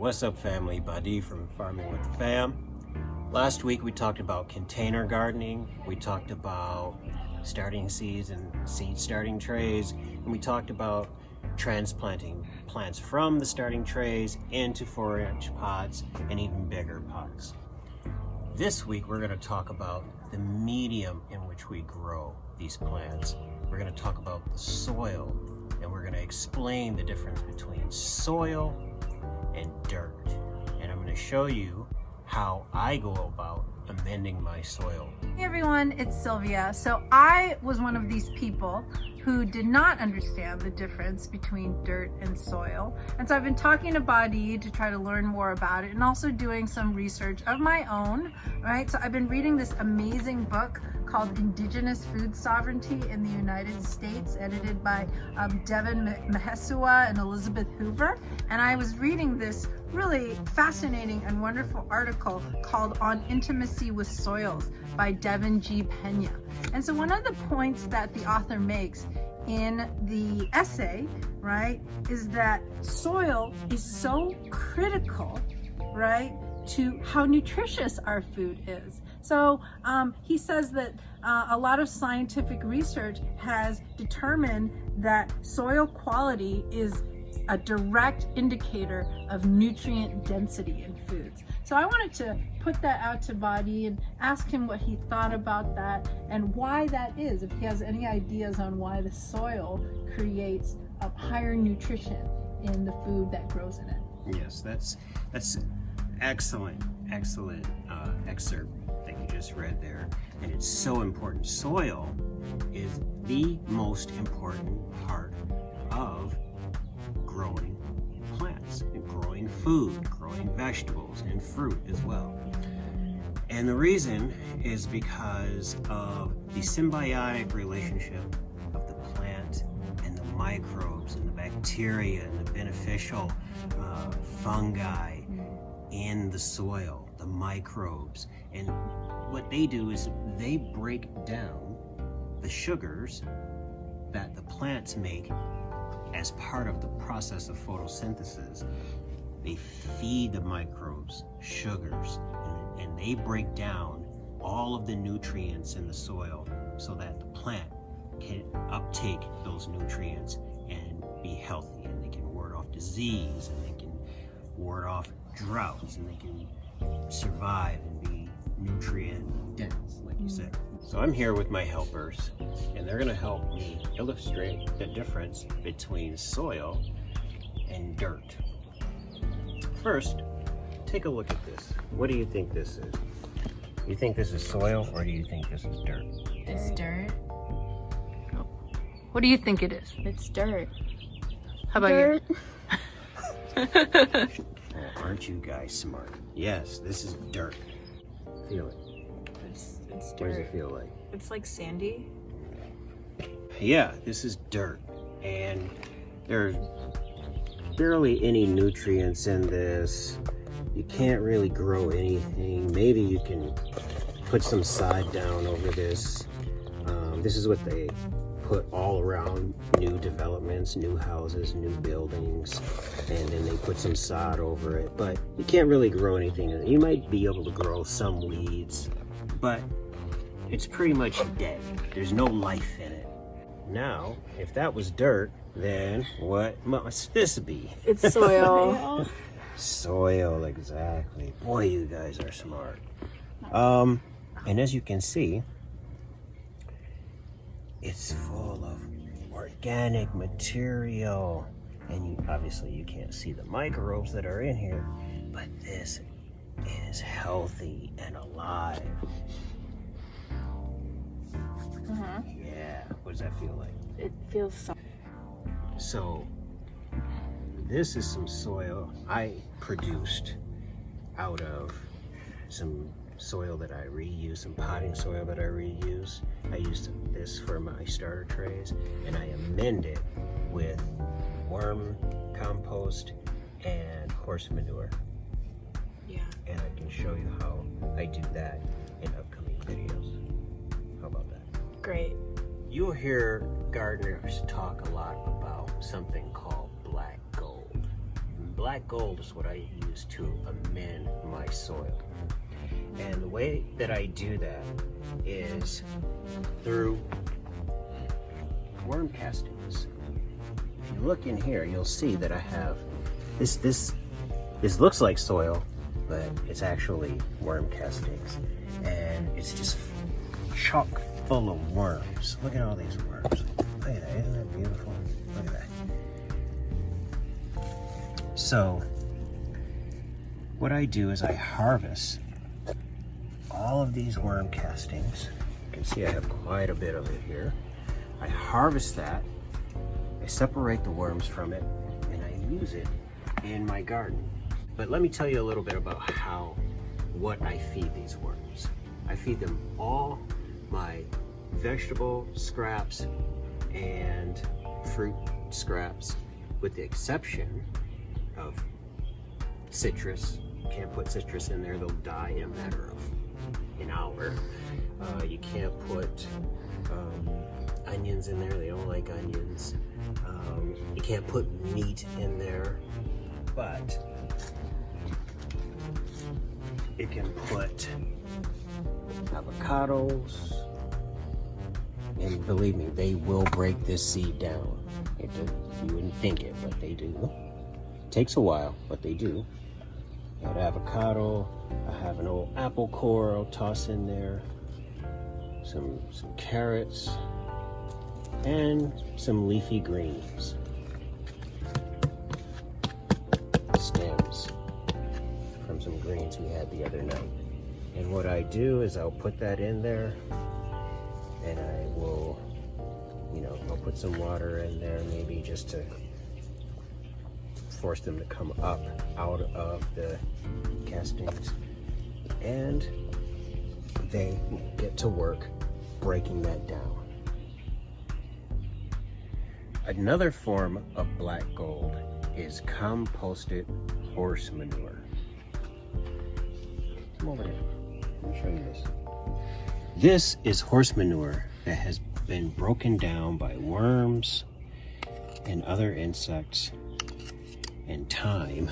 What's up, family? Buddy from Farming with the Fam. Last week we talked about container gardening, we talked about starting seeds and seed starting trays, and we talked about transplanting plants from the starting trays into 4-inch pots and even bigger pots. This week we're going to talk about the medium in which we grow these plants. We're going to talk about the soil, and we're going to explain the difference between soil and dirt. And I'm going to show you how I go about amending my soil. Hey everyone, it's Sylvia. So I was one of these people who did not understand the difference between dirt and soil. And so I've been talking to Badi to try to learn more about it and also doing some research of my own, right? So I've been reading this amazing book called Indigenous Food Sovereignty in the United States, edited by Devin Mahesua and Elizabeth Hoover. And I was reading this really fascinating and wonderful article called On Intimacy with Soils by Devin G. Pena. And so one of the points that the author makes in the essay, right, is that soil is so critical, right, to how nutritious our food is. So he says that a lot of scientific research has determined that soil quality is a direct indicator of nutrient density in foods. So I wanted to put that out to Badi and ask him what he thought about that and why that is, if he has any ideas on why the soil creates a higher nutrition in the food that grows in it. Yes, that's excellent excerpt that you just read there, and it's so important. Soil is the most important part of growing plants and growing food, growing vegetables and fruit as well. And the reason is because of the symbiotic relationship of the plant and the microbes and the bacteria and the beneficial fungi in the soil, the microbes. And what they do is they break down the sugars that the plants make as part of the process of photosynthesis. They feed the microbes sugars, and they break down all of the nutrients in the soil so that the plant can uptake those nutrients and be healthy, and they can ward off disease, and they can ward off droughts, and they can survive and be nutrient dense, like you said. So I'm here with my helpers, and they're going to help me illustrate the difference between soil and dirt. First, take a look at this. What do you think this is? You think this is soil, or do you think this is dirt? It's dirt. What do you think it is? It's dirt. How about Dirt. Oh, aren't you guys smart? Yes, this is dirt. Feel it. It's What does dirt. it feel like? It's like sandy. Yeah, this is dirt, and there's barely any nutrients in this. You can't really grow anything. Maybe you can put some sod down over this. This is what they put all around new developments, new houses, new buildings, and then they put some sod over it. But you can't really grow anything. You might be able to grow some weeds, but it's pretty much dead. There's no life in it. Now, if that was dirt, then what must this be? It's soil. Soil, exactly. Boy, you guys are smart. And as you can see, it's full of organic material. And obviously you can't see the microbes that are in here, but this is healthy and alive. Yeah, what does that feel like? It feels so. So this is some soil I produced out of some soil that I reuse, some potting soil that I reuse. I used this for my starter trays, and I amend it with worm compost and horse manure. Yeah. And I can show you how I do that in upcoming videos. How about that? Great. You'll hear gardeners talk a lot about something called black gold. black gold is what I use to amend my soil. And the way that I do that is through worm castings. If you look in here, you'll see that I have this looks like soil, but it's actually worm castings. And it's just chock full of worms. Look at all these worms. Look at that, isn't that beautiful? Look at that. So, what I do is I harvest all of these worm castings. You can see I have quite a bit of it here. I harvest that, I separate the worms from it, and I use it in my garden. But let me tell you a little bit about what I feed these worms. I feed them all my vegetable scraps and fruit scraps, with the exception of citrus. Can't put citrus in there, they'll die in a matter of an hour. You can't put onions in there, they don't like onions. You can't put meat in there, but you can put avocados, and believe me, they will break this seed down. You wouldn't think it, but they do. Takes a while, but they do. Got avocado. I have an old apple core I'll toss in there. Some carrots and some leafy greens. Stems from some greens we had the other night. And what I do is I'll put that in there, and I will, I'll put some water in there, maybe just to force them to come up out of the castings, and they get to work breaking that down. Another form of black gold is composted horse manure. Come over here. Let me show you this. This is horse manure that has been broken down by worms and other insects and time.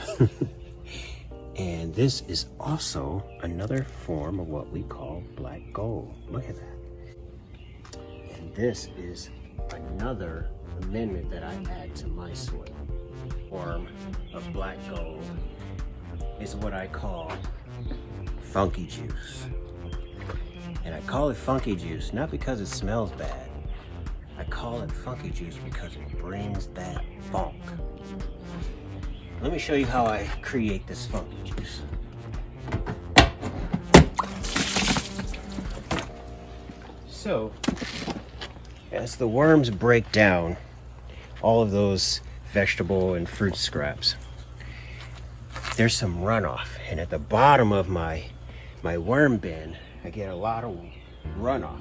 And this is also another form of what we call black gold. Look at that. And this is another amendment that I add to my soil. Form of black gold is what I call funky juice. And I call it funky juice not because it smells bad. I call it funky juice because it brings that funk. Let me show you how I create this funky juice. So, as the worms break down all of those vegetable and fruit scraps, there's some runoff. And at the bottom of my worm bin, I get a lot of runoff.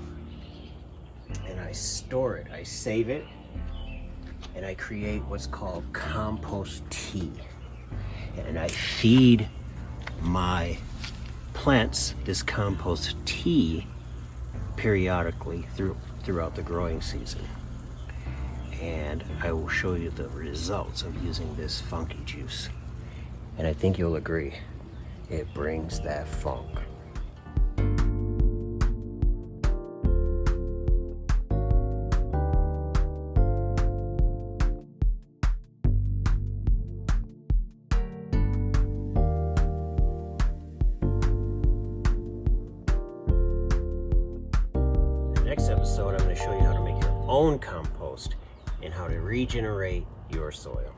And I store it, I save it, and I create what's called compost tea. And I feed my plants this compost tea periodically throughout the growing season. And I will show you the results of using this funky juice. And I think you'll agree, it brings that funk. Next episode, I'm going to show you how to make your own compost and how to regenerate your soil.